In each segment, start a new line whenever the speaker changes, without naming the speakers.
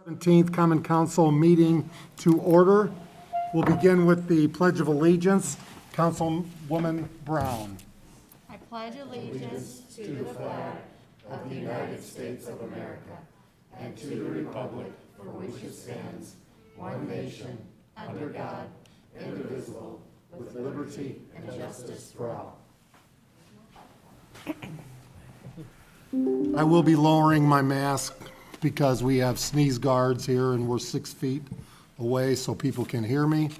17th Common Council meeting to order. We'll begin with the Pledge of Allegiance. Councilwoman Brown.
I pledge allegiance to the flag of the United States of America and to the republic for which it stands, one nation, under God, indivisible, with liberty and justice for all.
I will be lowering my mask because we have sneeze guards here and we're 6 feet away so people can hear me.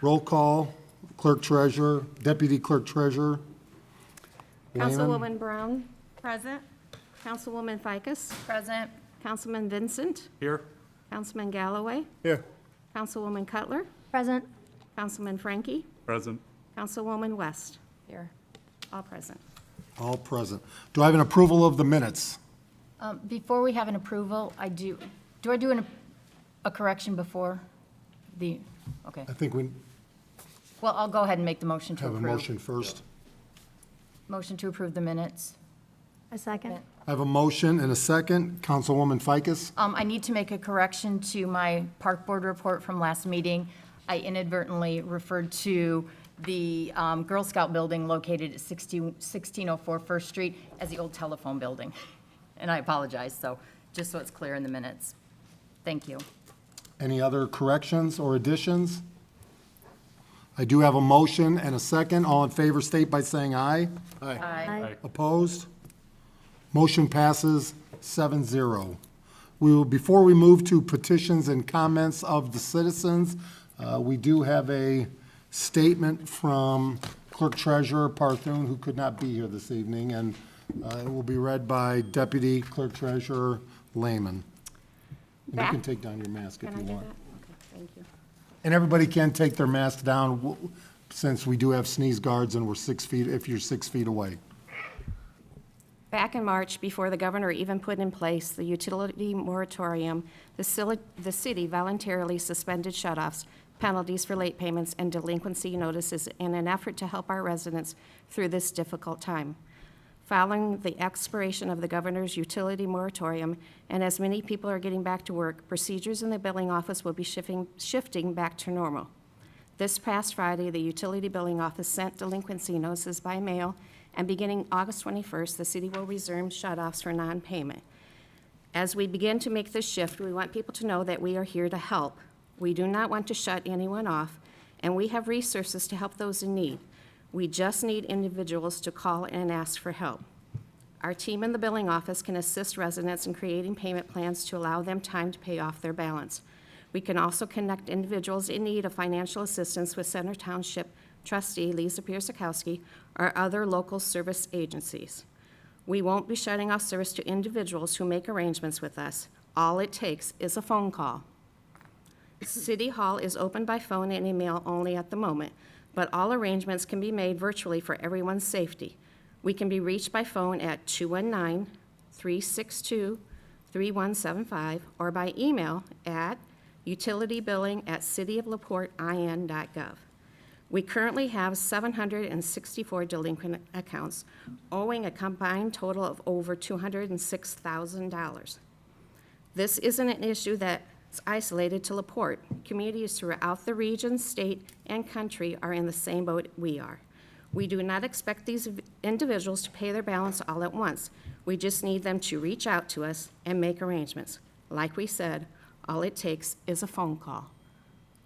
Roll call, clerk treasurer, deputy clerk treasurer. Lehman.
Councilwoman Brown. Present. Councilwoman Ficus.
Present.
Councilman Vincent.
Here.
Councilman Galloway.
Here.
Councilwoman Cutler.
Present.
Councilman Frankie.
Present.
Councilwoman West.
Here.
All present.
All present. Do I have an approval of the minutes?
Before we have an approval, I do I do a correction before the, okay.
I think we
Well, I'll go ahead and make the motion to
have
approve.
a motion first.
Motion to approve the minutes.
A second.
I have a motion and a second. Councilwoman Ficus.
I need to make a correction to my park board report from last meeting. I inadvertently referred to the Girl Scout building located at 1604 First Street as the old telephone building. And I apologize, so just so it's clear in the minutes. Thank you.
Any other corrections or additions? I do have a motion and a second. All in favor state by saying aye.
Aye.
Opposed? Motion passes 7-0. Before we move to petitions and comments of the citizens, we do have a statement from Clerk Treasurer Parthun, who could not be here this evening, and it will be read by Deputy Clerk Treasurer Lehman. And you can take down your mask if
Can I
you
do that?
want.
Okay, thank you.
And everybody can take their mask down since we do have sneeze guards and we're 6 feet, if you're 6 feet away.
Back in March, before the governor even put in place the utility moratorium, the city voluntarily suspended shutoffs, penalties for late payments, and delinquency notices in an effort to help our residents through this difficult time. Following the expiration of the governor's utility moratorium, and as many people are getting back to work, procedures in the billing office will be shifting back to normal. This past Friday, the utility billing office sent delinquency notices by mail, and beginning August 21st, the city will resume shutoffs for non-payment. As we begin to make this shift, we want people to know that we are here to help. We do not want to shut anyone off, and we have resources to help those in need. We just need individuals to call and ask for help. Our team in the billing office can assist residents in creating payment plans to allow them time to pay off their balance. We can also connect individuals in need of financial assistance with Center Township trustee Lisa Pierzakowski or other local service agencies. We won't be shutting off service to individuals who make arrangements with us. All it takes is a phone call. City Hall is open by phone and email only at the moment, but all arrangements can be made virtually for everyone's safety. We can be reached by phone at 219-362-3175 or by email at utilitybilling@cityoflaportein.gov. We currently have 764 delinquent accounts, owing a combined total of over $206,000. This isn't an issue that's isolated to LaPorte. Communities throughout the region, state, and country are in the same boat we are. We do not expect these individuals to pay their balance all at once. We just need them to reach out to us and make arrangements. Like we said, all it takes is a phone call.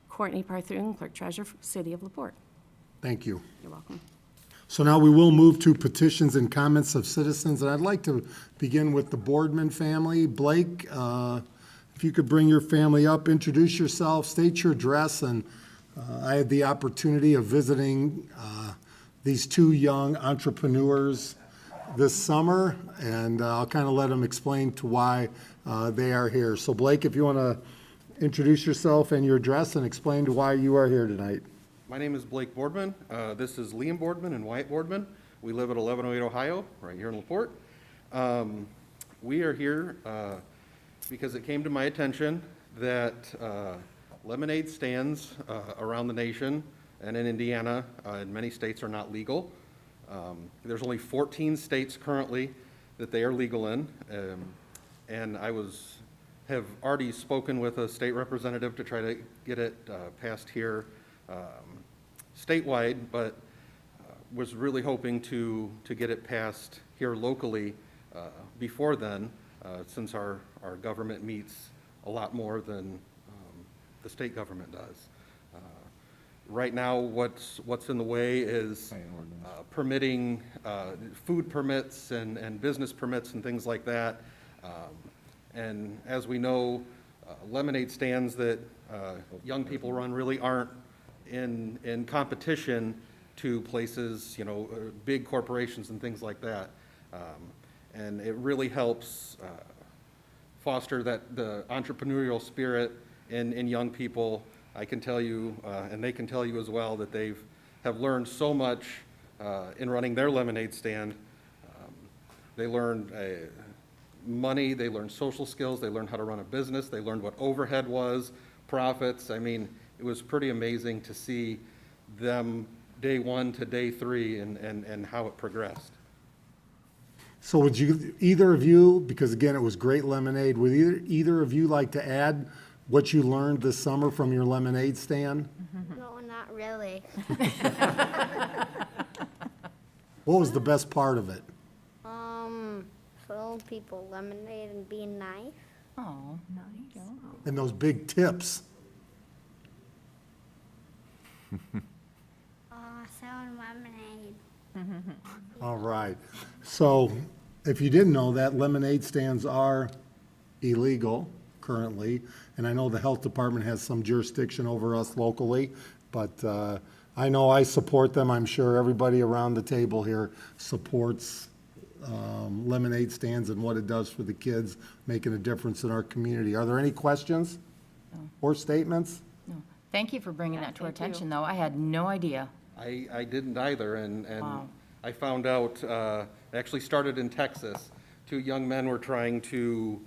Courtney Parthun, Clerk Treasurer, City of LaPorte.
Thank you.
You're welcome.
So now we will move to petitions and comments of citizens, and I'd like to begin with the Boardman family. Blake, if you could bring your family up, introduce yourself, state your address, and I had the opportunity of visiting these two young entrepreneurs this summer, and I'll kind of let them explain to why they are here. So Blake, if you want to introduce yourself and your address and explain to why you are here tonight.
My name is Blake Boardman. This is Liam Boardman and Wyatt Boardman. We live at 1108 Ohio, right here in LaPorte. We are here because it came to my attention that lemonade stands around the nation and in Indiana, in many states, are not legal. There's only 14 states currently that they are legal in. And have already spoken with a state representative to try to get it passed here statewide, but was really hoping to get it passed here locally before then, since our government meets a lot more than the state government does. Right now, what's in the way is permitting food permits and business permits and things like that. And as we know, lemonade stands that young people run really aren't in competition to places, you know, big corporations and things like that. And it really helps foster the entrepreneurial spirit in young people. I can tell you, and they can tell you as well, that have learned so much in running their lemonade stand. They learned money, they learned social skills, they learned how to run a business, they learned what overhead was, profits. I mean, it was pretty amazing to see them day one to day three and how it progressed.
So would either of you, because again, it was great lemonade, would either of you like to add what you learned this summer from your lemonade stand?
No, not really.
What was the best part of it?
Filling people lemonade and being nice.
Oh, nice.
And those big tips?
Selling lemonade.
All right. So if you didn't know that, lemonade stands are illegal currently. And I know the health department has some jurisdiction over us locally, but I know I support them. I'm sure everybody around the table here supports lemonade stands and what it does for the kids, making a difference in our community. Are there any questions or statements?
No. Thank you for bringing that to our
thank you.
attention, though. I had no idea.
I didn't either, and
Wow.
I found out, actually started in Texas. Two young men were trying to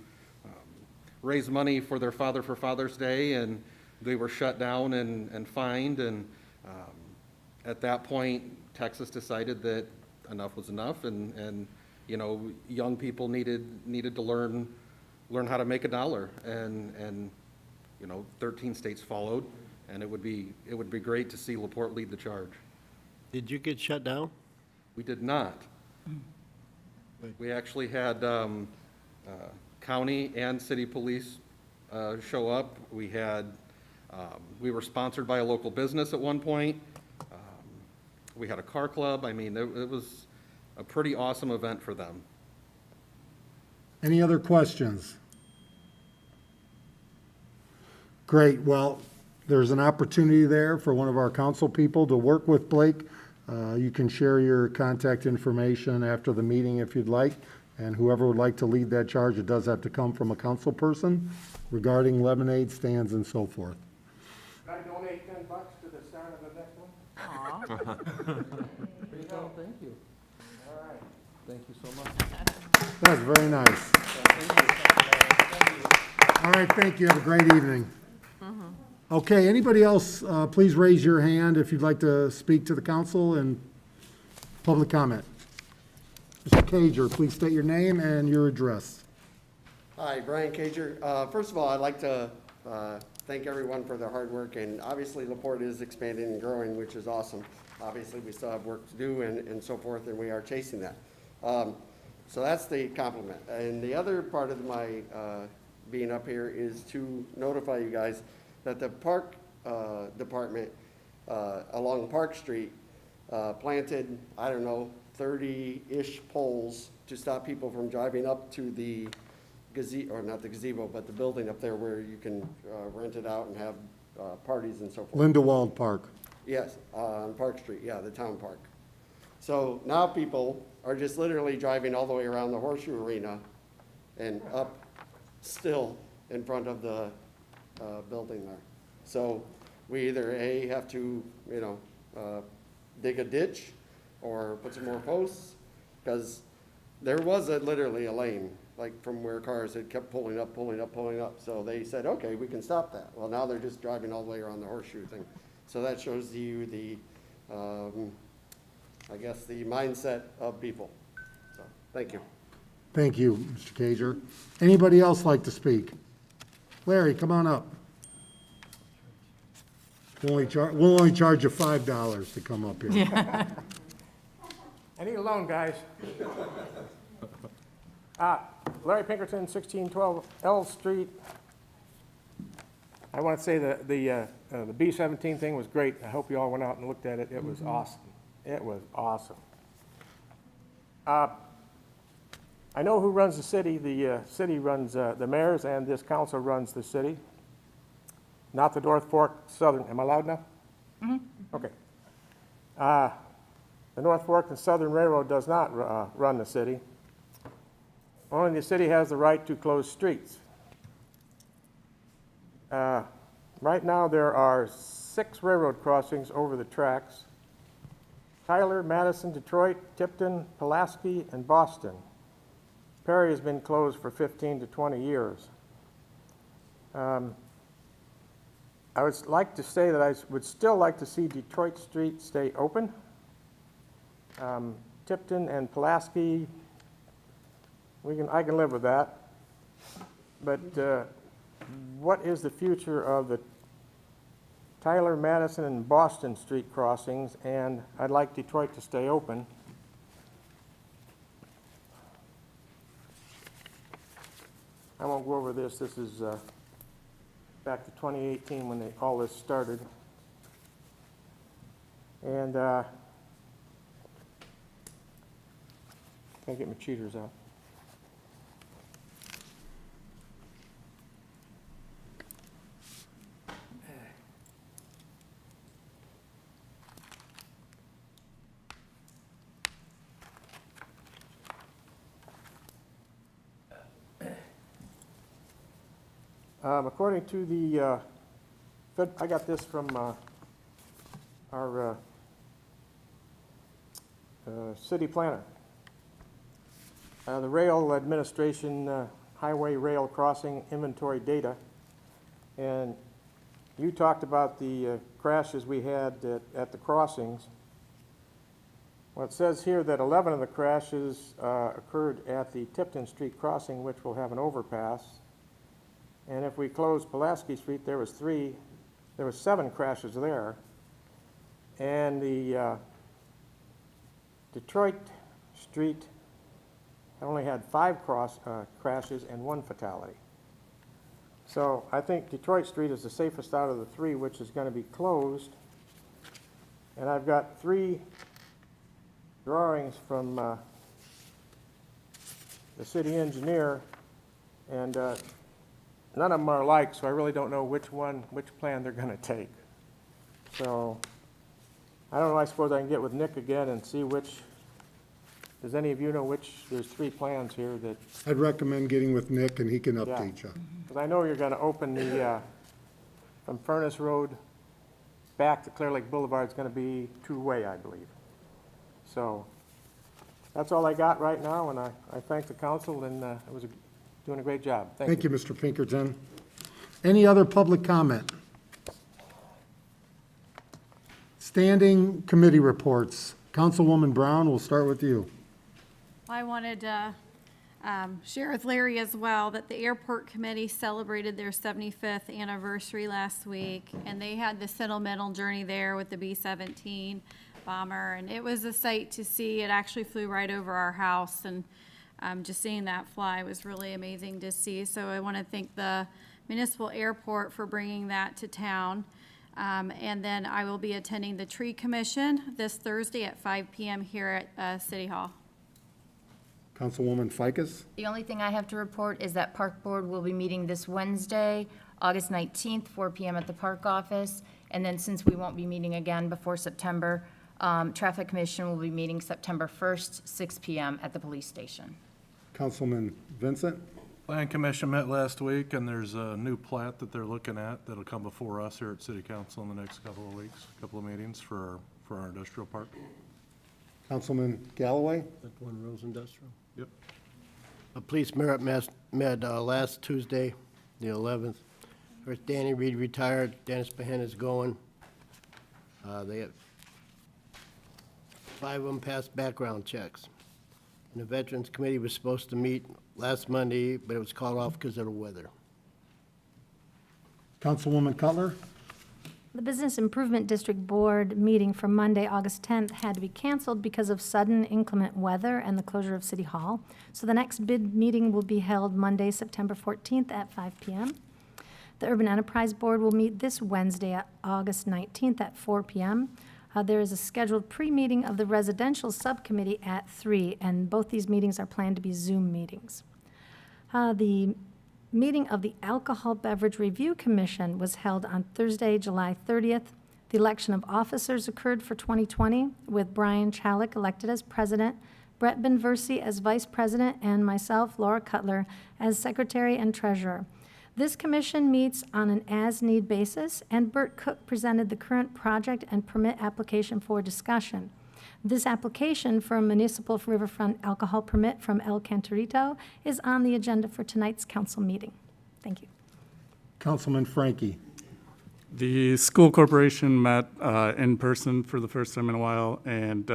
raise money for their father for Father's Day, and they were shut down and fined, and at that point, Texas decided that enough was enough, and you know, young people needed to learn how to make a dollar, and you know, 13 states followed, and it would be great to see LaPorte lead the charge.
Did you get shut down?
We did not. We actually had county and city police show up. We were sponsored by a local business at one point. We had a car club. I mean, it was a pretty awesome event for them.
Any other questions? Great. Well, there's an opportunity there for one of our council people to work with Blake. You can share your contact information after the meeting if you'd like, and whoever would like to lead that charge, it does have to come from a council person regarding lemonade stands and so forth.
Can I donate $10 to the start of the next one?
There you go. Thank you.
All right.
Thank you so much.
That's very nice. All right, thank you. Have a great evening. Okay, anybody else, please raise your hand if you'd like to speak to the council and public comment. Mr. Cager, please state your name and your address.
Hi, Brian Cager. First of all, I'd like to thank everyone for their hard work, and obviously LaPorte is expanding and growing, which is awesome. Obviously, we still have work to do and so forth, and we are chasing that. So that's the compliment. And the other part of my being up here is to notify you guys that the park department along Park Street planted, I don't know, 30-ish poles to stop people from driving up to the gazebo, or not the gazebo, but the building up there where you can rent it out and have parties and so forth.
Lindewald Park.
Yes, on Park Street, yeah, the town park. So now people are just literally driving all the way around the horseshoe arena and up still in front of the building there. So we either A, have to, you know, dig a ditch or put some more posts, because there was literally a lane, like from where cars had kept pulling up. So they said, okay, we can stop that. Well, now they're just driving all the way around the horseshoe thing. So that shows you the, I guess, the mindset of people. So, thank you.
Thank you, Mr. Cager. Anybody else like to speak? Larry, come on up. We'll only charge you $5 to come up here.
I need a loan, guys. Larry Pinkerton, 1612 L Street. I want to say the B-17 thing was great. I hope you all went out and looked at it. It was awesome. It was awesome. I know who runs the city. The city runs the mayors, and this council runs the city. Not the North Fork Southern. Am I loud enough? Okay. The North Fork and Southern Railroad does not run the city. Only the city has the right to close streets. Right now, there are 6 railroad crossings over the tracks: Tyler, Madison, Detroit, Tipton, Pulaski, and Boston. Perry has been closed for 15 to 20 years. I would like to say that I would still like to see Detroit Street stay open. Tipton and Pulaski, I can live with that. But what is the future of the Tyler, Madison, and Boston Street crossings? And I'd like Detroit to stay open. I won't go over this. This is back to 2018 when all this started. And can I get my cheaters out? According to the, I got this from our city planner. The Rail Administration Highway Rail Crossing Inventory Data. And you talked about the crashes we had at the crossings. Well, it says here that 11 of the crashes occurred at the Tipton Street crossing, which will have an overpass. And if we close Pulaski Street, there was 7 crashes there. And the Detroit Street only had 5 crashes and 1 fatality. So I think Detroit Street is the safest out of the 3, which is going to be closed. And I've got 3 drawings from the city engineer, and none of them are alike, so I really don't know which plan they're going to take. So I don't know, I suppose I can get with Nick again and see which, does any of you know which, there's 3 plans here that,
I'd recommend getting with Nick, and he can update you.
because I know you're going to open the, from Furnace Road back to Clear Lake Boulevard is going to be 2-way, I believe. So that's all I got right now, and I thank the council, and it was doing a great job.
Thank you, Mr. Pinkerton. Any other public comment? Standing committee reports. Councilwoman Brown, we'll start with you.
I wanted to share with Larry as well that the airport committee celebrated their 75th anniversary last week, and they had the sentimental journey there with the B-17 bomber, and it was a sight to see. It actually flew right over our house, and just seeing that fly was really amazing to see. So I want to thank the municipal airport for bringing that to town. And then I will be attending the tree commission this Thursday at 5 p.m. here at City Hall.
Councilwoman Ficus?
The only thing I have to report is that Park Board will be meeting this Wednesday, August 19th, 4 p.m. at the Park office. And then since we won't be meeting again before September, Traffic Commission will be meeting September 1st, 6 p.m. at the police station.
Councilman Vincent?
Plan Commission met last week, and there's a new plat that they're looking at that'll come before us here at City Council in the next couple of weeks, couple of meetings for our industrial park.
Councilman Galloway?
That one Rose Industrial.
Yep.
A police merit met last Tuesday, the 11th. First, Danny Reed retired, Dennis Behan is going. They have 5 of them passed background checks. And the Veterans Committee was supposed to meet last Monday, but it was called off because of the weather.
Councilwoman Cutler?
The Business Improvement District Board meeting for Monday, August 10th had to be canceled because of sudden inclement weather and the closure of City Hall. So the next bid meeting will be held Monday, September 14th at 5 p.m. The Urban Enterprise Board will meet this Wednesday, August 19th at 4 p.m. There is a scheduled pre-meeting of the Residential Subcommittee at 3, and both these meetings are planned to be Zoom meetings. The meeting of the Alcohol Beverage Review Commission was held on Thursday, July 30th. The election of officers occurred for 2020, with Brian Chalik elected as president, Brett Benversi as vice president, and myself, Laura Cutler, as secretary and treasurer. This commission meets on an as-need basis, and Bert Cook presented the current project and permit application for discussion. This application for a municipal riverfront alcohol permit from El Cantorito is on the agenda for tonight's council meeting. Thank you.
Councilman Frankie?
The school corporation met in person for the first time in a while, and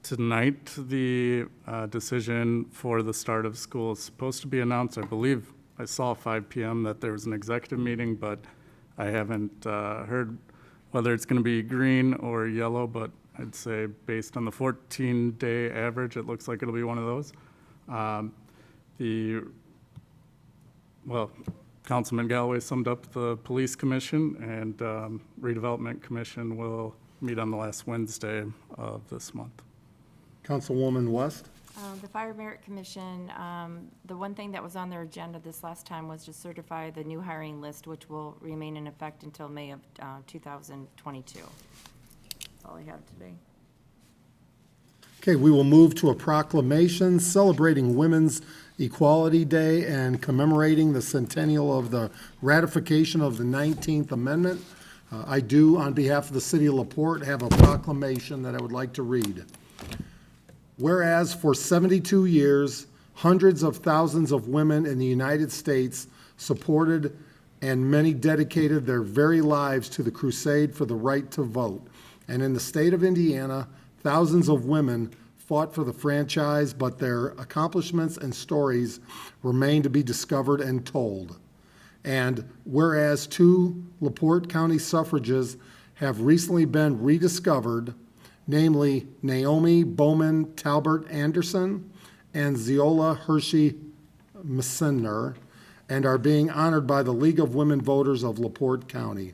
tonight the decision for the start of school is supposed to be announced. I believe I saw 5 p.m. that there was an executive meeting, but I haven't heard whether it's going to be green or yellow, but I'd say based on the 14-day average, it looks like it'll be one of those. Councilman Galloway summed up the police commission, and redevelopment commission will meet on the last Wednesday of this month.
Councilwoman West?
The Fire Merit Commission, the one thing that was on their agenda this last time was to certify the new hiring list, which will remain in effect until May of 2022. That's all I have today.
Okay, we will move to a proclamation celebrating Women's Equality Day and commemorating the centennial of the ratification of the 19th Amendment. I do, on behalf of the city of LaPorte, have a proclamation that I would like to read. Whereas for 72 years, hundreds of thousands of women in the United States supported and many dedicated their very lives to the crusade for the right to vote. And in the state of Indiana, thousands of women fought for the franchise, but their accomplishments and stories remain to be discovered and told. And whereas 2 LaPorte County suffrages have recently been rediscovered, namely Naomi Bowman Talbert Anderson and Zeola Hershey Messner, and are being honored by the League of Women Voters of LaPorte County.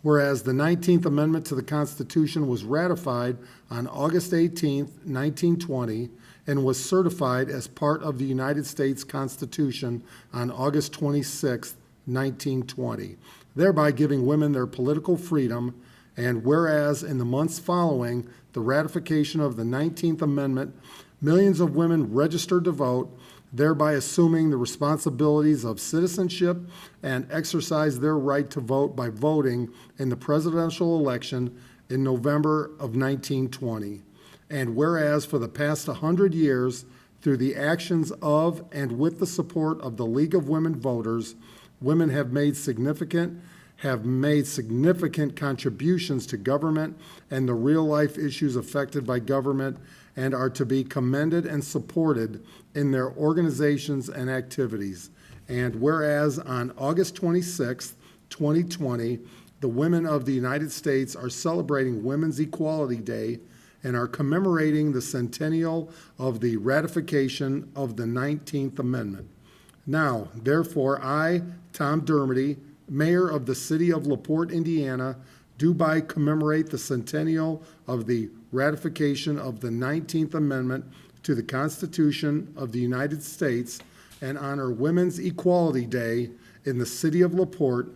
Whereas the 19th Amendment to the Constitution was ratified on August 18, 1920, and was certified as part of the United States Constitution on August 26, 1920, thereby giving women their political freedom. And whereas in the months following the ratification of the 19th Amendment, millions of women registered to vote, thereby assuming the responsibilities of citizenship and exercise their right to vote by voting in the presidential election in November of 1920. And whereas for the past 100 years, through the actions of and with the support of the League of Women Voters, women have made significant contributions to government and the real-life issues affected by government, and are to be commended and supported in their organizations and activities. And whereas on August 26, 2020, the women of the United States are celebrating Women's Equality Day and are commemorating the centennial of the ratification of the 19th Amendment. Now, therefore, I, Tom Dermody, Mayor of the City of LaPorte, Indiana, do by commemorate the centennial of the ratification of the 19th Amendment to the Constitution of the United States and honor Women's Equality Day in the City of LaPorte,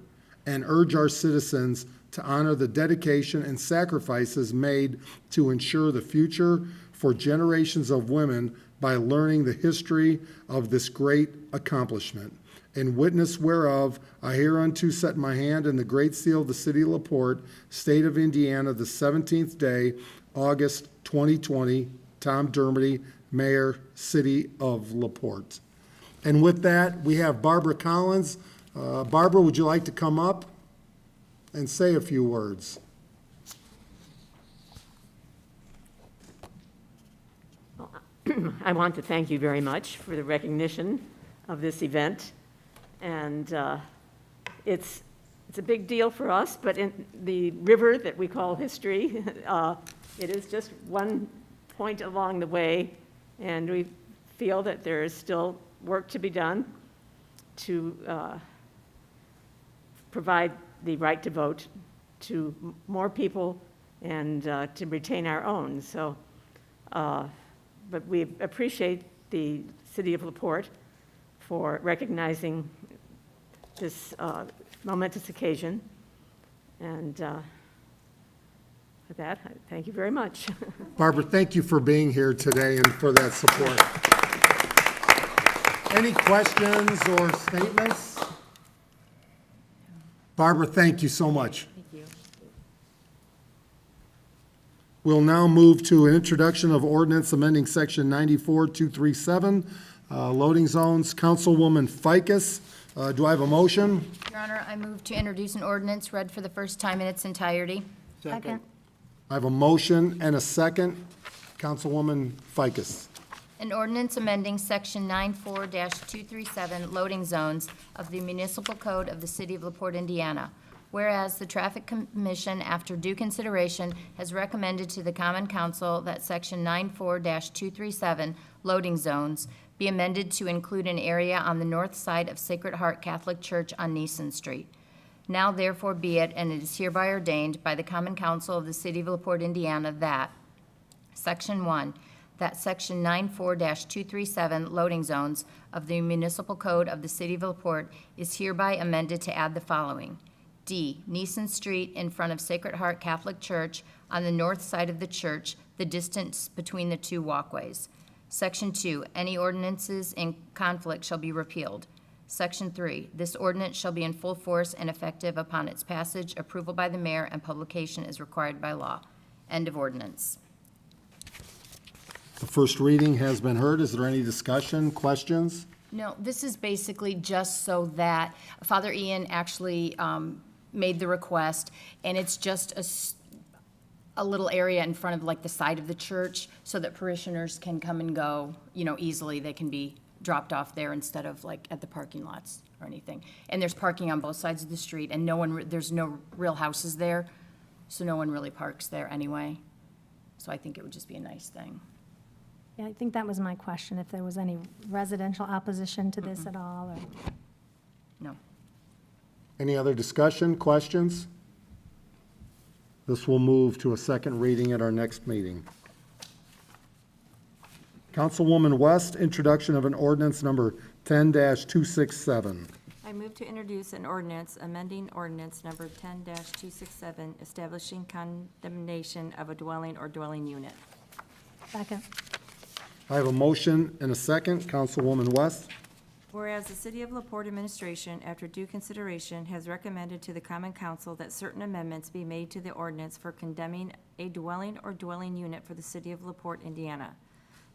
and urge our citizens to honor the dedication and sacrifices made to ensure the future for generations of women by learning the history of this great accomplishment. In witness whereof, I hereunto set my hand in the great seal of the city of LaPorte, state of Indiana, the 17th day, August 2020, Tom Dermody, Mayor, City of LaPorte. And with that, we have Barbara Collins. Barbara, would you like to come up and say a few words?
I want to thank you very much for the recognition of this event. And it's a big deal for us, but in the river that we call history, it is just one point along the way, and we feel that there is still work to be done to provide the right to vote to more people and to retain our own. So, but we appreciate the City of LaPorte for recognizing this momentous occasion. And with that, I thank you very much.
Barbara, thank you for being here today and for that support. Any questions or statements? Barbara, thank you so much.
Thank you.
We'll now move to an introduction of ordinance amending section 94-237, loading zones. Councilwoman Ficus, do I have a motion?
Your Honor, I move to introduce an ordinance read for the first time in its entirety.
Second.
I have a motion and a second. Councilwoman Ficus.
An ordinance amending section 94-237 loading zones of the municipal code of the City of LaPorte, Indiana. Whereas the Traffic Commission, after due consideration, has recommended to the Common Council that section 94-237 loading zones be amended to include an area on the north side of Sacred Heart Catholic Church on Neeson Street. Now therefore be it, and it is hereby ordained by the Common Council of the City of LaPorte, Indiana, that Section 1, that Section 94-237 loading zones of the municipal code of the City of LaPorte is hereby amended to add the following. D, Neeson Street in front of Sacred Heart Catholic Church on the north side of the church, the distance between the two walkways. Section 2, any ordinances in conflict shall be repealed. Section 3, this ordinance shall be in full force and effective upon its passage, approval by the mayor, and publication as required by law. End of ordinance.
The first reading has been heard. Is there any discussion, questions?
No, this is basically just so that Father Ian actually made the request, and it's just a little area in front of like the side of the church so that parishioners can come and go, easily. They can be dropped off there instead of like at the parking lots or anything. And there's parking on both sides of the street, and there's no real houses there, so no one really parks there anyway. So I think it would just be a nice thing.
Yeah, I think that was my question, if there was any residential opposition to this at all, or...
No.
Any other discussion, questions? This will move to a second reading at our next meeting. Councilwoman West, introduction of an ordinance number 10-267.
I move to introduce an ordinance amending ordinance number 10-267, establishing condemnation of a dwelling or dwelling unit.
Second.
I have a motion and a second. Councilwoman West.
Whereas the City of LaPorte administration, after due consideration, has recommended to the Common Council that certain amendments be made to the ordinance for condemning a dwelling or dwelling unit for the City of LaPorte, Indiana.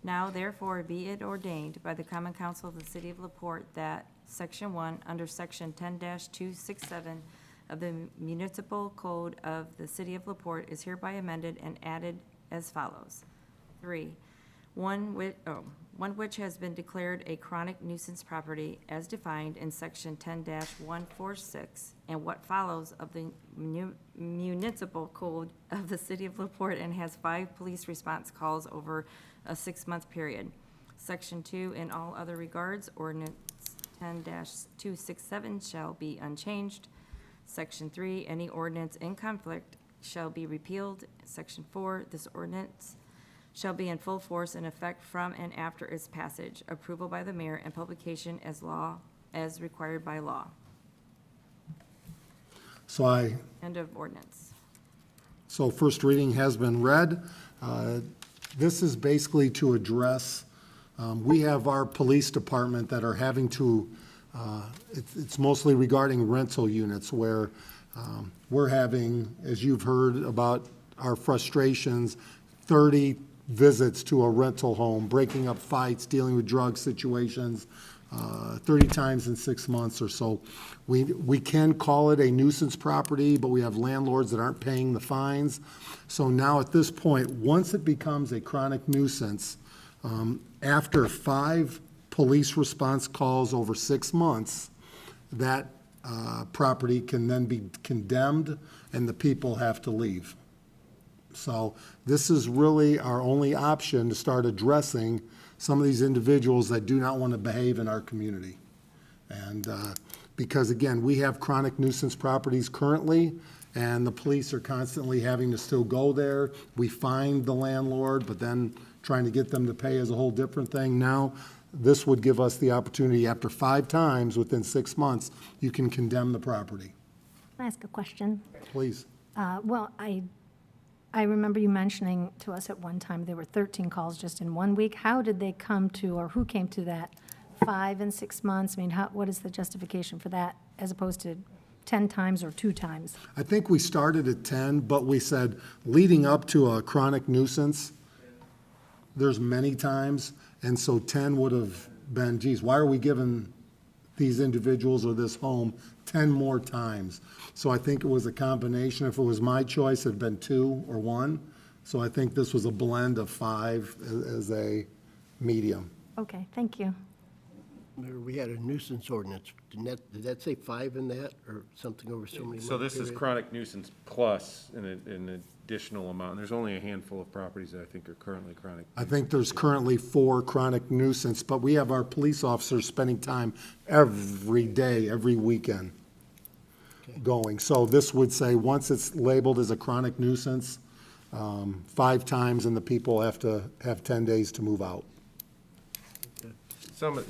Now therefore be it ordained by the Common Council of the City of LaPorte that Section 1, under Section 10-267 of the Municipal Code of the City of LaPorte is hereby amended and added as follows. 3, one which has been declared a chronic nuisance property as defined in section 10-146 and what follows of the municipal code of the City of LaPorte and has 5 police response calls over a 6-month period. Section 2, in all other regards, ordinance 10-267 shall be unchanged. Section 3, any ordinance in conflict shall be repealed. Section 4, this ordinance shall be in full force and effect from and after its passage, approval by the mayor, and publication as required by law. End of ordinance.
So first reading has been read. This is basically to address, we have our police department that are having to, it's mostly regarding rental units where we're having, as you've heard about our frustrations, 30 visits to a rental home, breaking up fights, dealing with drug situations, 30 times in 6 months or so. We can call it a nuisance property, but we have landlords that aren't paying the fines. So now at this point, once it becomes a chronic nuisance, After 5 police response calls over 6 months, that property can then be condemned and the people have to leave. So this is really our only option to start addressing some of these individuals that do not want to behave in our community. And because, again, we have chronic nuisance properties currently, and the police are constantly having to still go there. We find the landlord, but then trying to get them to pay is a whole different thing. Now, this would give us the opportunity, after 5 times within 6 months, you can condemn the property.
Can I ask a question?
Please.
Well, I remember you mentioning to us at one time there were 13 calls just in 1 week. How did they come to, or who came to that 5 and 6 months? I mean, what is the justification for that as opposed to 10 times or 2 times?
I think we started at 10, but we said leading up to a chronic nuisance, there's many times, and so 10 would have been, geez, why are we giving these individuals or this home 10 more times? So I think it was a combination. If it was my choice, it'd been 2 or 1. So I think this was a blend of 5 as a medium.
Okay, thank you.
Mayor, we had a nuisance ordinance. Did that say 5 in that, or something over so many?
So
month
this is
period?
chronic nuisance plus an additional amount. There's only a handful of properties that I think are currently chronic.
I think there's currently 4 chronic nuisance, but we have our police officers spending time every day, every weekend going. So this would say, once it's labeled as a chronic nuisance, 5 times, and the people have to have 10 days to move out.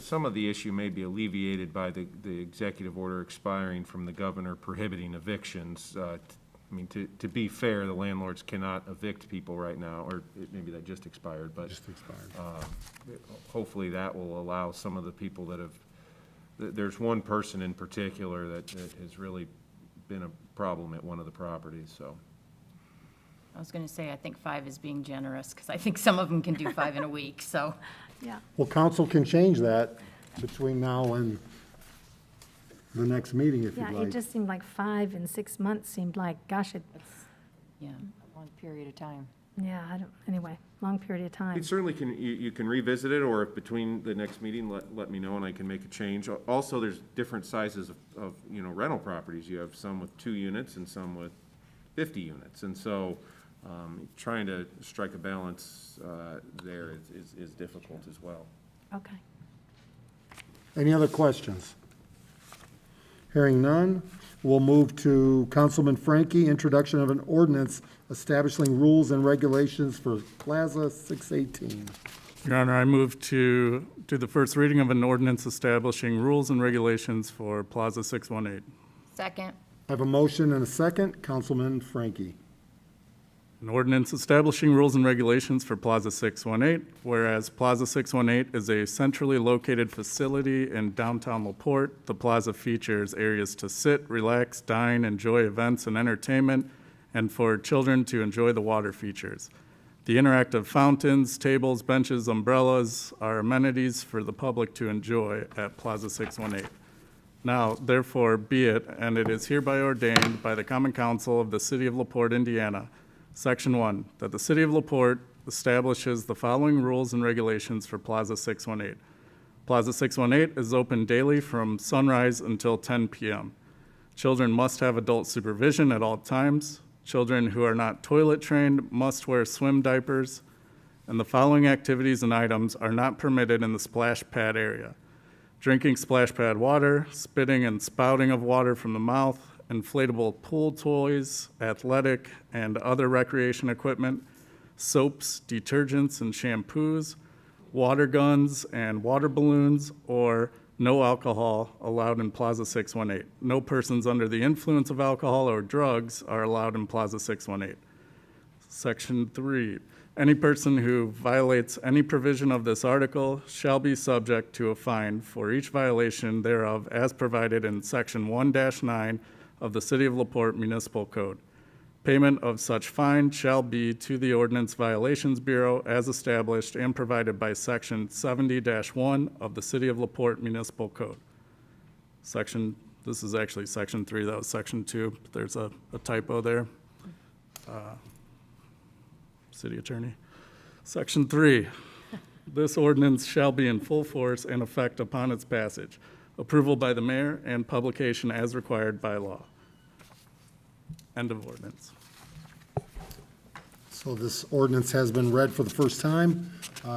Some of the issue may be alleviated by the executive order expiring from the governor prohibiting evictions. I mean, to be fair, the landlords cannot evict people right now, or maybe that just expired, but hopefully that will allow some of the people that have, there's one person in particular that has really been a problem at one of the properties, so.
I was going to say, I think 5 is being generous, because I think some of them can do 5 in a week, so.
Yeah.
Well, council can change that between now and the next meeting, if you'd
Yeah,
like.
it just seemed like 5 and 6 months seemed like, gosh,
Yeah, a long period of time.
anyway, long period of time.
You certainly can, you can revisit it, or if between the next meeting, let me know and I can make a change. Also, there's different sizes of rental properties. You have some with 2 units and some with 50 units. And so trying to strike a balance there is difficult as well.
Okay.
Any other questions? Hearing none, we'll move to Councilman Frankie, introduction of an ordinance establishing rules and regulations for Plaza 618.
Your Honor, I move to do the first reading of an ordinance establishing rules and regulations for Plaza 618.
Second.
I have a motion and a second. Councilman Frankie.
An ordinance establishing rules and regulations for Plaza 618, whereas Plaza 618 is a centrally located facility in downtown LaPorte. The plaza features areas to sit, relax, dine, enjoy events and entertainment, and for children to enjoy the water features. The interactive fountains, tables, benches, umbrellas are amenities for the public to enjoy at Plaza 618. Now, therefore, be it, and it is hereby ordained by the Common Council of the City of LaPorte, Indiana, Section 1, that the City of LaPorte establishes the following rules and regulations for Plaza 618. Plaza 618 is open daily from sunrise until 10 p.m. Children must have adult supervision at all times. Children who are not toilet trained must wear swim diapers. And the following activities and items are not permitted in the splash pad area: drinking splash pad water, spitting and spouting of water from the mouth, inflatable pool toys, athletic and other recreation equipment, soaps, detergents, and shampoos, water guns and water balloons, or no alcohol allowed in Plaza 618. No persons under the influence of alcohol or drugs are allowed in Plaza 618. Section 3, any person who violates any provision of this article shall be subject to a fine for each violation thereof as provided in Section 1-9 of the City of LaPorte Municipal Code. Payment of such fine shall be to the Ordinance Violations Bureau as established and provided by Section 70-1 of the City of LaPorte Municipal Code. This is actually Section 3, that was Section 2. There's a typo there. City Attorney. Section 3, This ordinance shall be in full force and effect upon its passage, approval by the mayor, and publication as required by law. End of ordinance.
So this ordinance has been read for the first time.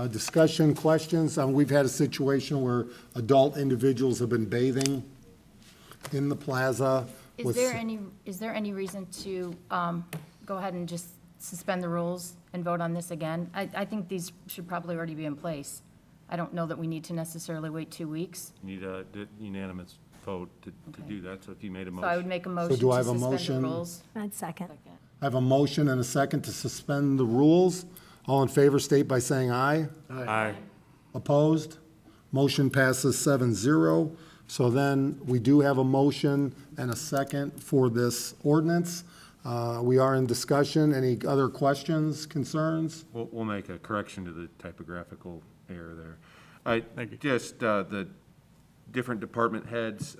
Discussion, questions? We've had a situation where adult individuals have been bathing in the plaza.
Is there any reason to go ahead and just suspend the rules and vote on this again? I think these should probably already be in place. I don't know that we need to necessarily wait 2 weeks.
You need a unanimous vote to do that, so if you made a
So I would
motion.
make a motion
do I
to
have a
suspend the
motion?
rules.
I'd second.
I have a motion and a second to suspend the rules. All in favor, state by saying aye.
Aye.
Opposed? Motion passes 7-0. So then, we do have a motion and a second for this ordinance. We are in discussion. Any other questions, concerns?
We'll make a correction to the typographical error there.
Thank you.
Just, the different department heads,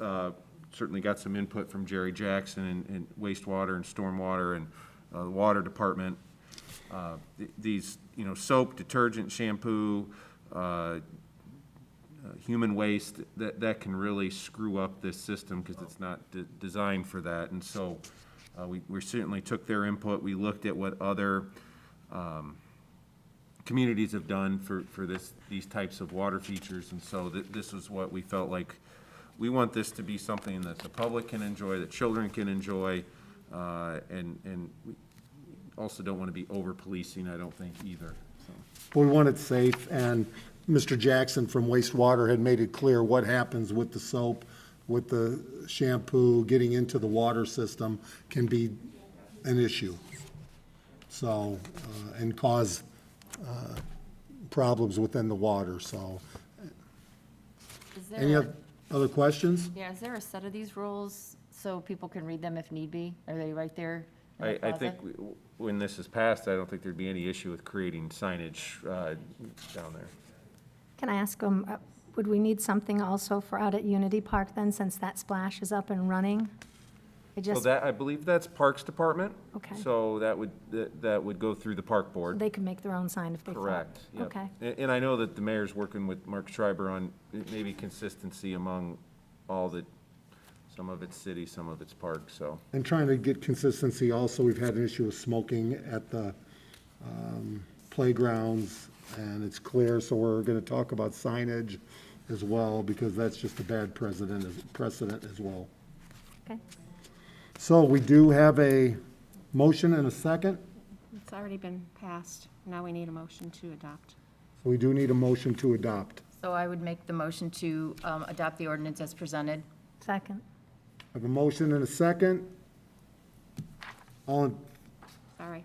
certainly got some input from Jerry Jackson and wastewater and stormwater and, the water department. These, soap, detergent, shampoo, human waste, that can really screw up this system because it's not designed for that. And so we certainly took their input. We looked at what other communities have done for these types of water features. And so this was what we felt like. We want this to be something that the public can enjoy, that children can enjoy, and we also don't want to be over-policing, I don't think, either. So.
We want it safe, and Mr. Jackson from wastewater had made it clear what happens with the soap, with the shampoo, getting into the water system can be an issue. So, and cause problems within the water, so.
Is there
Any
a-
other questions?
Yeah, is there a set of these rules so people can read them if need be? Are they right there in the
I
closet?
think when this is passed, I don't think there'd be any issue with creating signage down there.
Can I ask, would we need something also for out at Unity Park then, since that splash is up and running?
So that, I believe that's Parks Department.
Okay.
So that would go through the Park Board.
They could make their own sign if they thought.
Correct, yep.
Okay.
And I know that the mayor's working with Mark Schreiber on maybe consistency among all the, some of it's city, some of it's park, so.
And trying to get consistency also, we've had an issue with smoking at the playgrounds, and it's clear, so we're gonna talk about signage as well, because that's just a bad precedent as well.
Okay.
So we do have a motion and a second,
It's already been passed. Now we need a motion to adopt.
so we do need a motion to adopt.
So I would make the motion to adopt the ordinance as presented.
Second.
I have a motion and a second. All in,
Sorry.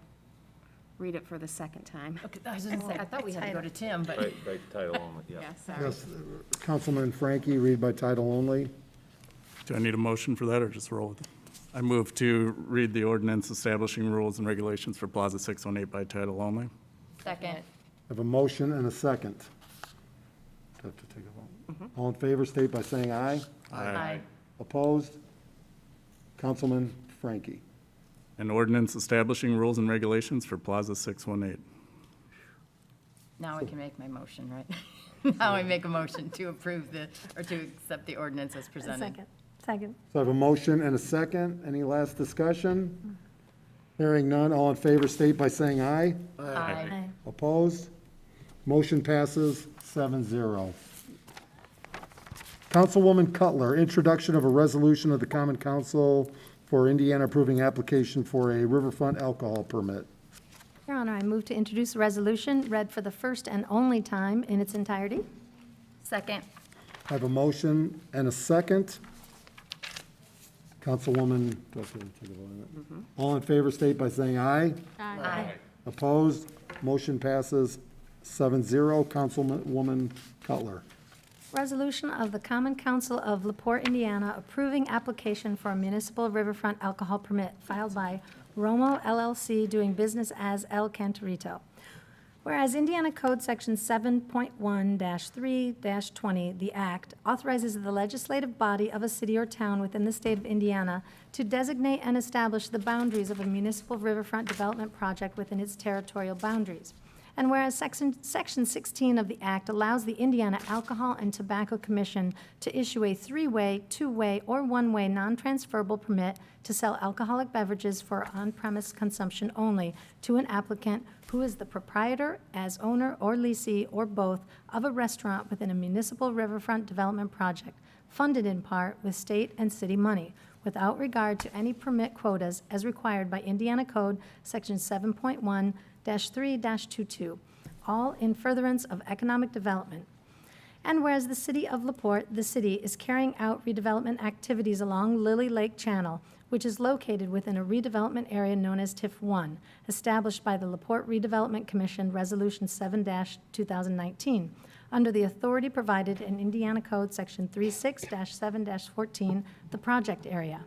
Read it for the second time.
Okay, I was gonna say, I thought we had to go to Tim, but.
By title only, yeah.
Yeah, sorry.
yes, Councilman Frankie, read by title only.
Do I need a motion for that, or just roll with it? I move to read the ordinance establishing rules and regulations for Plaza 618 by title only.
Second.
I have a motion and a second. Have to take a vote. All in favor, state by saying aye.
Aye.
Opposed? Councilman Frankie.
An ordinance establishing rules and regulations for Plaza 618.
Now I can make my motion, right? Now I make a motion to approve or to accept the ordinance as presented.
Second. Second.
So I have a motion and a second. Any last discussion? Hearing none, all in favor, state by saying aye.
Aye.
Opposed? Motion passes 7-0. Councilwoman Cutler, introduction of a resolution of the Common Council for Indiana approving application for a riverfront alcohol permit.
Your Honor, I move to introduce a resolution read for the first and only time in its entirety.
Second.
I have a motion and a second. Councilwoman, do I have to take a vote on it? All in favor, state by saying aye.
Aye.
Opposed? Motion passes 7-0. Councilwoman Cutler.
Resolution of the Common Council of LaPorte, Indiana, approving application for a municipal riverfront alcohol permit filed by Romo LLC doing business as El Cantorito. Whereas Indiana Code Section 7.1-3-20, the Act, authorizes the legislative body of a city or town within the state of Indiana to designate and establish the boundaries of a municipal riverfront development project within its territorial boundaries. And whereas Section 16 of the Act allows the Indiana Alcohol and Tobacco Commission to issue a three-way, two-way, or one-way non-transferable permit to sell alcoholic beverages for on-premise consumption only to an applicant who is the proprietor, as owner or leasee, or both, of a restaurant within a municipal riverfront development project, funded in part with state and city money, without regard to any permit quotas as required by Indiana Code Section 7.1-3-22, all in furtherance of economic development. And whereas the city of LaPorte, the city, is carrying out redevelopment activities along Lily Lake Channel, which is located within a redevelopment area known as TIF 1, established by the LaPorte Redevelopment Commission Resolution 7-2019, under the authority provided in Indiana Code Section 36-7-14, the project area.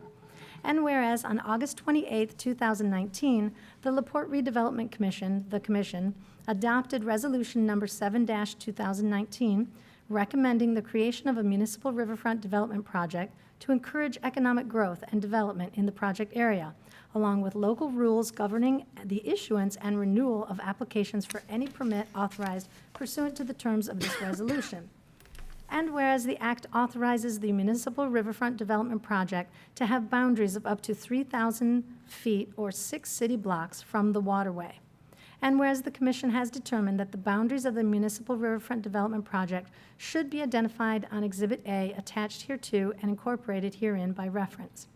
And whereas on August 28, 2019, the LaPorte Redevelopment Commission, the Commission, adopted Resolution Number 7-2019, recommending the creation of a municipal riverfront development project to encourage economic growth and development in the project area, along with local rules governing the issuance and renewal of applications for any permit authorized pursuant to the terms of this resolution. And whereas the Act authorizes the municipal riverfront development project to have boundaries of up to 3,000 feet or 6 city blocks from the waterway. And whereas the Commission has determined that the boundaries of the municipal riverfront development project should be identified on Exhibit A attached hereto and incorporated herein by reference.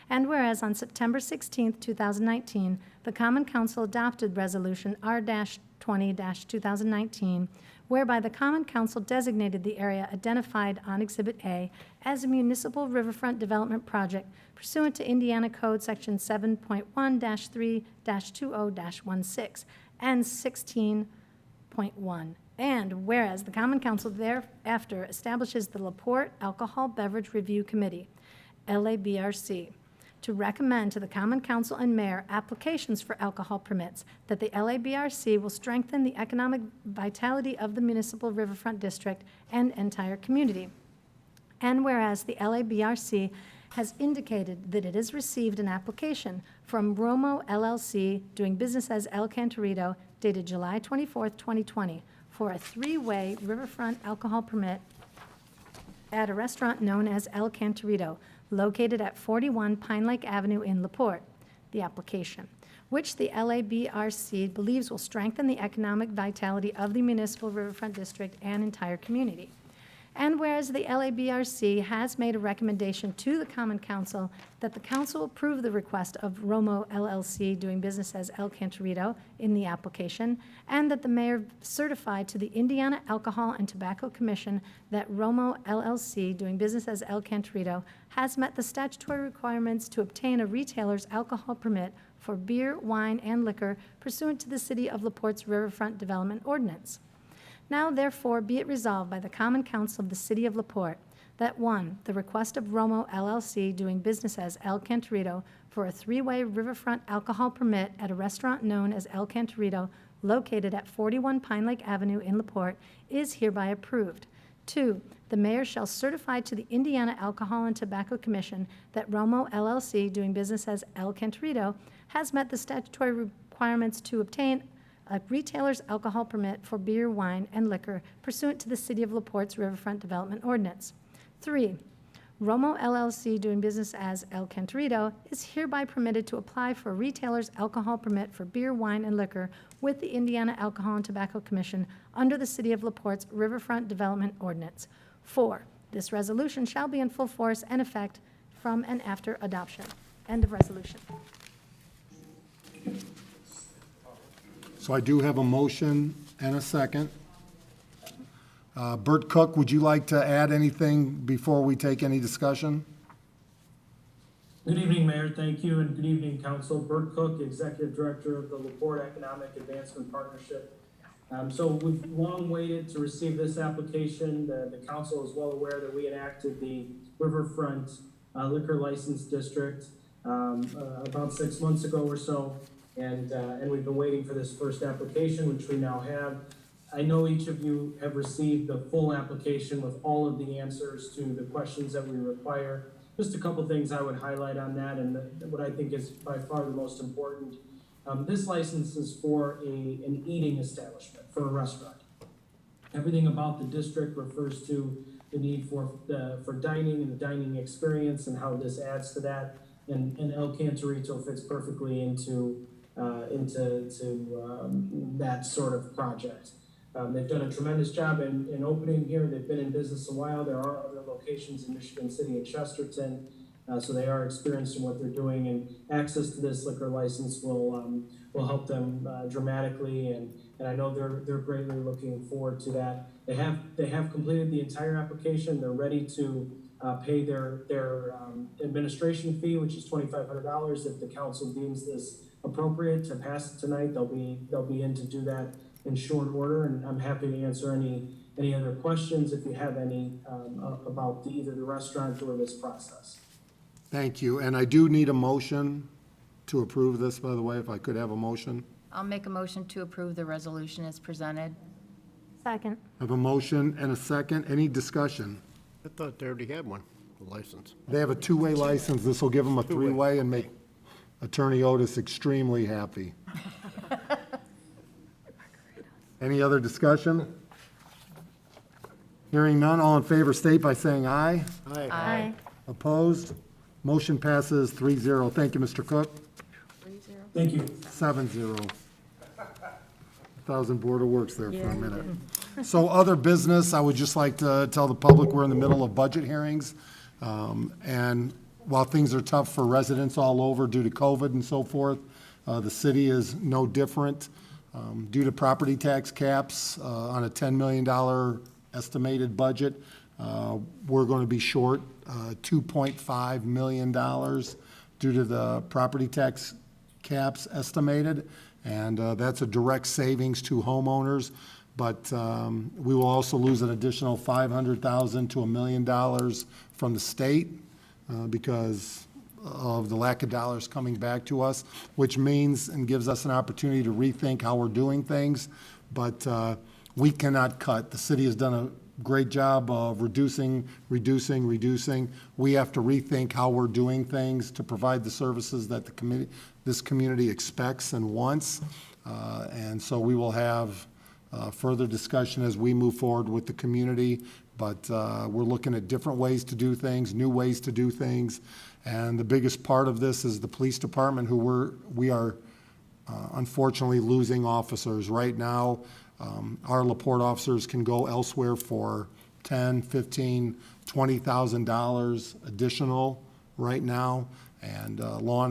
And whereas on September 16, 2019, the Common Council adopted Resolution R-20-2019, whereby the Common Council designated the area identified on Exhibit A as a municipal riverfront development project pursuant to Indiana Code Section 7.1-3-20-16 and 16.1. And whereas the Common Council thereafter establishes the LaPorte Alcohol Beverage Review Committee, LABRC, to recommend to the Common Council and Mayor applications for alcohol permits, that the LABRC will strengthen the economic vitality of the municipal riverfront district and entire community. And whereas the LABRC has indicated that it has received an application from Romo LLC, doing business as El Cantorito, dated July 24, 2020, for a three-way riverfront alcohol permit at a restaurant known as El Cantorito, located at 41 Pine Lake Avenue in LaPorte, the application, which the LABRC believes will strengthen the economic vitality of the municipal riverfront district and entire community. And whereas the LABRC has made a recommendation to the Common Council that the council approve the request of Romo LLC, doing business as El Cantorito, in the application, and that the mayor certify to the Indiana Alcohol and Tobacco Commission that Romo LLC, doing business as El Cantorito, has met the statutory requirements to obtain a retailer's alcohol permit for beer, wine, and liquor pursuant to the City of LaPorte's Riverfront Development Ordinance. Now therefore be it resolved by the Common Council of the City of LaPorte that 1, the request of Romo LLC, doing business as El Cantorito, for a three-way riverfront alcohol permit at a restaurant known as El Cantorito, located at 41 Pine Lake Avenue in LaPorte, is hereby approved. 2, the mayor shall certify to the Indiana Alcohol and Tobacco Commission that Romo LLC, doing business as El Cantorito, has met the statutory requirements to obtain a retailer's alcohol permit for beer, wine, and liquor pursuant to the City of LaPorte's Riverfront Development Ordinance. 3, Romo LLC, doing business as El Cantorito, is hereby permitted to apply for a retailer's alcohol permit for beer, wine, and liquor with the Indiana Alcohol and Tobacco Commission under the City of LaPorte's Riverfront Development Ordinance. 4, this resolution shall be in full force and effect from and after adoption. End of resolution.
So I do have a motion and a second. Bert Cook, would you like to add anything before we take any discussion?
Good evening, Mayor. Thank you, and good evening, Council. Bert Cook, Executive Director of the LaPorte Economic Advancement Partnership. So we've long waited to receive this application. The Council is well aware that we enacted the Riverfront Liquor License District about 6 months ago or so. And we've been waiting for this first application, which we now have. I know each of you have received the full application with all of the answers to the questions that we require. Just a couple things I would highlight on that, and what I think is by far the most important This license is for an eating establishment, for a restaurant. Everything about the district refers to the need for dining and the dining experience and how this adds to that. And El Cantorito fits perfectly into that sort of project. They've done a tremendous job in opening here. They've been in business a while. There are other locations in Michigan City and Chesterton, so they are experienced in what they're doing. And access to this liquor license will help them dramatically. And I know they're greatly looking forward to that. They have completed the entire application. They're ready to pay their administration fee, which is $2,500. If the council deems this appropriate to pass it tonight, they'll be in to do that in short order, and I'm happy to answer any other questions if you have any about either the restaurant or this process.
Thank you. And I do need a motion to approve this, by the way, if I could have a motion.
I'll make a motion to approve the resolution as presented.
Second.
I have a motion and a second. Any discussion?
I thought they already had one, a license.
They have a two-way license. This will give them a three-way and make Attorney Otis extremely happy. Any other discussion? Hearing none, all in favor state by saying aye.
Aye.
Opposed? Motion passes 3-0. Thank you, Mr. Cook.
Thank you.
7-0. 1,000 Board of Works there for a minute. So other business, I would just like to tell the public we're in the middle of budget hearings. And while things are tough for residents all over due to COVID and so forth, the city is no different. Due to property tax caps on a $10 million estimated budget, we're going to be short $2.5 million due to the property tax caps estimated, and that's a direct savings to homeowners. But we will also lose an additional $500,000 to $1 million from the state because of the lack of dollars coming back to us, which means and gives us an opportunity to rethink how we're doing things. But we cannot cut. The city has done a great job of reducing. We have to rethink how we're doing things to provide the services that this community expects and wants. And so we will have further discussion as we move forward with the community. But we're looking at different ways to do things, new ways to do things. And the biggest part of this is the police department, who we are unfortunately losing officers. Right now, our LaPorte officers can go elsewhere for $10,000, $15,000, $20,000 additional right now. And law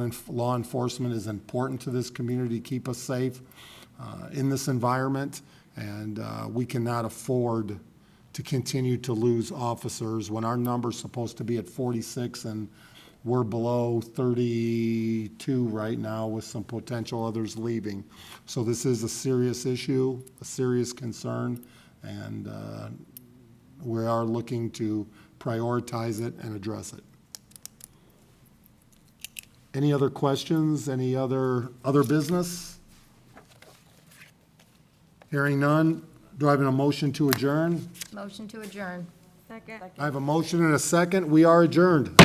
enforcement is important to this community to keep us safe in this environment. And we cannot afford to continue to lose officers when our number's supposed to be at 46 and we're below 32 right now with some potential others leaving. So this is a serious issue, a serious concern, and we are looking to prioritize it and address it. Any other questions? Any other business? Hearing none, do I have a motion to adjourn?
Motion to adjourn.
Second.
I have a motion and a second. We are adjourned.